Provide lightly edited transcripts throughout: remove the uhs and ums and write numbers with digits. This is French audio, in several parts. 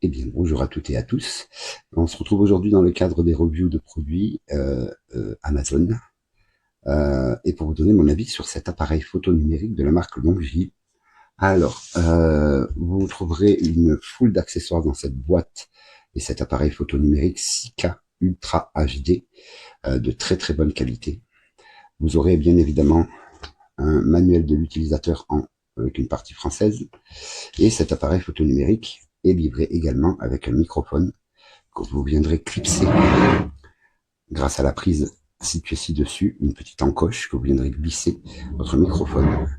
Eh bien, bonjour à toutes et à tous. On se retrouve aujourd'hui dans le cadre des reviews de produits Amazon et pour vous donner mon avis sur cet appareil photo numérique de la marque Longji. Alors, vous trouverez une foule d'accessoires dans cette boîte et cet appareil photo numérique 6K Ultra HD de très très bonne qualité. Vous aurez bien évidemment un manuel de l'utilisateur avec une partie française et cet appareil photo numérique est livré également avec un microphone que vous viendrez clipser grâce à la prise située ci-dessus, une petite encoche que vous viendrez glisser votre microphone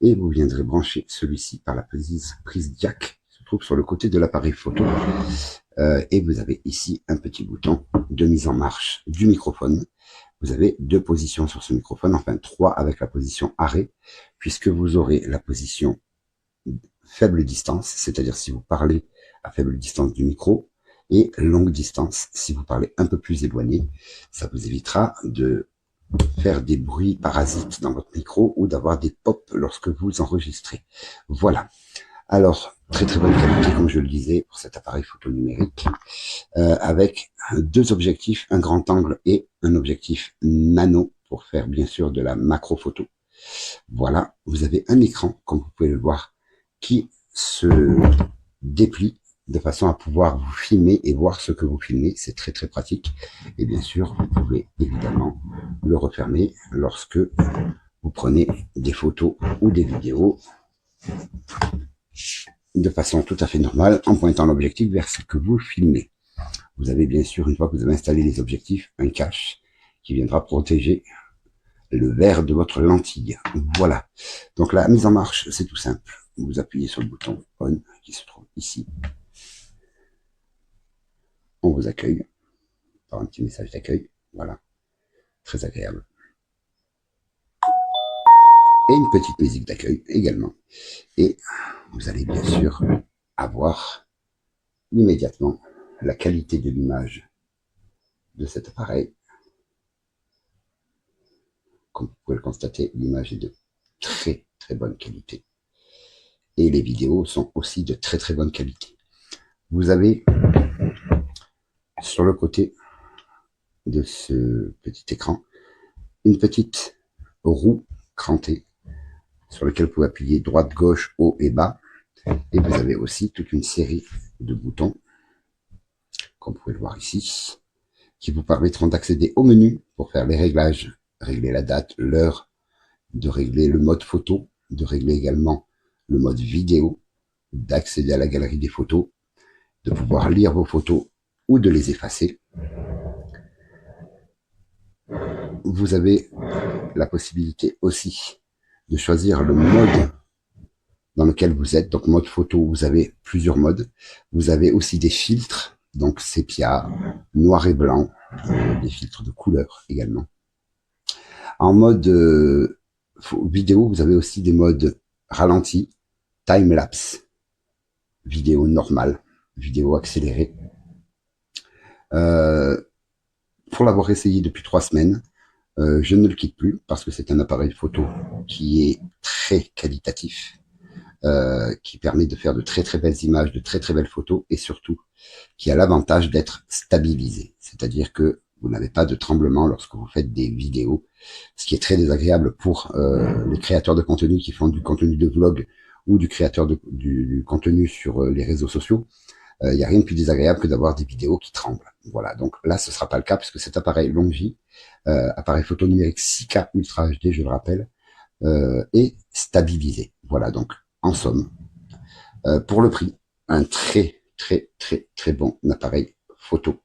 et vous viendrez brancher celui-ci par la prise jack qui se trouve sur le côté de l'appareil photo et vous avez ici un petit bouton de mise en marche du microphone. Vous avez deux positions sur ce microphone, enfin trois avec la position arrêt, puisque vous aurez la position faible distance, c'est-à-dire si vous parlez à faible distance du micro, et longue distance si vous parlez un peu plus éloigné. Ça vous évitera de faire des bruits parasites dans votre micro ou d'avoir des pops lorsque vous enregistrez. Voilà. Alors, très très bonne qualité, comme je le disais, pour cet appareil photo numérique, avec deux objectifs, un grand angle et un objectif nano pour faire bien sûr de la macro photo. Voilà, vous avez un écran, comme vous pouvez le voir, qui se déplie de façon à pouvoir vous filmer et voir ce que vous filmez. C'est très très pratique. Et bien sûr, vous pouvez évidemment le refermer lorsque vous prenez des photos ou des vidéos de façon tout à fait normale en pointant l'objectif vers ce que vous filmez. Vous avez bien sûr, une fois que vous avez installé les objectifs, un cache qui viendra protéger le verre de votre lentille. Voilà. Donc la mise en marche, c'est tout simple. Vous appuyez sur le bouton on qui se trouve ici. On vous accueille par un petit message d'accueil. Voilà. Très agréable. Et une petite musique d'accueil également. Et vous allez bien sûr avoir immédiatement la qualité de l'image de cet appareil. Comme vous pouvez le constater, l'image est de très très bonne qualité. Et les vidéos sont aussi de très très bonne qualité. Vous avez sur le côté de ce petit écran une petite roue crantée sur laquelle vous pouvez appuyer droite, gauche, haut et bas. Et vous avez aussi toute une série de boutons, comme vous pouvez le voir ici, qui vous permettront d'accéder au menu pour faire les réglages, régler la date, l'heure, de régler le mode photo, de régler également le mode vidéo, d'accéder à la galerie des photos, de pouvoir lire vos photos ou de les effacer. Vous avez la possibilité aussi de choisir le mode dans lequel vous êtes. Donc mode photo, vous avez plusieurs modes. Vous avez aussi des filtres, donc sépia, noir et blanc, des filtres de couleur également. En mode vidéo, vous avez aussi des modes ralenti, time-lapse, vidéo normale, vidéo accélérée. Pour l'avoir essayé depuis 3 semaines, je ne le quitte plus parce que c'est un appareil photo qui est très qualitatif, qui permet de faire de très très belles images, de très très belles photos et surtout qui a l'avantage d'être stabilisé. C'est-à-dire que vous n'avez pas de tremblement lorsque vous faites des vidéos, ce qui est très désagréable pour les créateurs de contenu qui font du contenu de vlog ou du créateur du contenu sur les réseaux sociaux. Il n'y a rien de plus désagréable que d'avoir des vidéos qui tremblent. Voilà, donc là, ce ne sera pas le cas puisque cet appareil Longji, appareil photo numérique 6K Ultra HD, je le rappelle, est stabilisé. Voilà, donc en somme, pour le prix, un très très très très bon appareil photo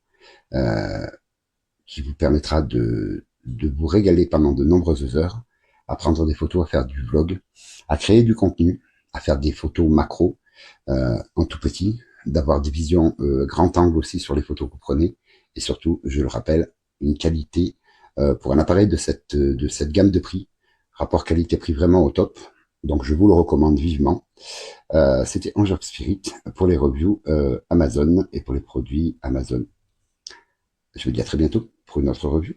qui vous permettra de vous régaler pendant de nombreuses heures, à prendre des photos, à faire du vlog, à créer du contenu, à faire des photos macro en tout petit, d'avoir des visions grand angle aussi sur les photos que vous prenez, et surtout, je le rappelle, une qualité pour un appareil de cette gamme de prix, rapport qualité-prix vraiment au top, donc je vous le recommande vivement. C'était Angel Spirit pour les reviews Amazon et pour les produits Amazon. Je vous dis à très bientôt pour une autre review.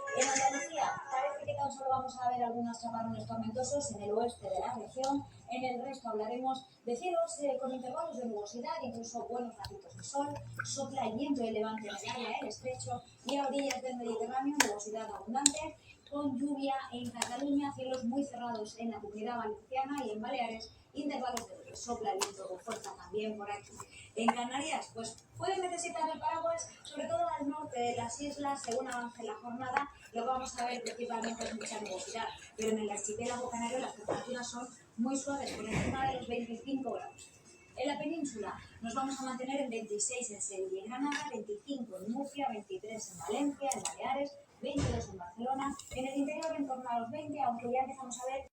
En Andalucía parece que tan solo vamos a ver algunos chaparrones tormentosos en el oeste de la región. En el resto hablaremos de cielos con intervalos de nubosidad, incluso buenos ratitos de sol, sopla el viento de levante en el área del estrecho y a orillas del Mediterráneo nubosidad abundante, con lluvia en Cataluña, cielos muy cerrados en la Comunidad Valenciana y en Baleares, intervalos de que sopla el viento con fuerza también por aquí. En Canarias, pues pueden necesitar el paraguas, sobre todo al norte de las islas, según avance la jornada, lo que vamos a ver principalmente es mucha nubosidad, pero en el archipiélago canario las temperaturas son muy suaves, por encima de los 25 grados. En la península nos vamos a mantener en 26 en Sevilla y Granada, 25 en Murcia, 23 en Valencia, en Baleares, 22 en Barcelona, en el interior en torno a los 20, aunque ya empezamos a ver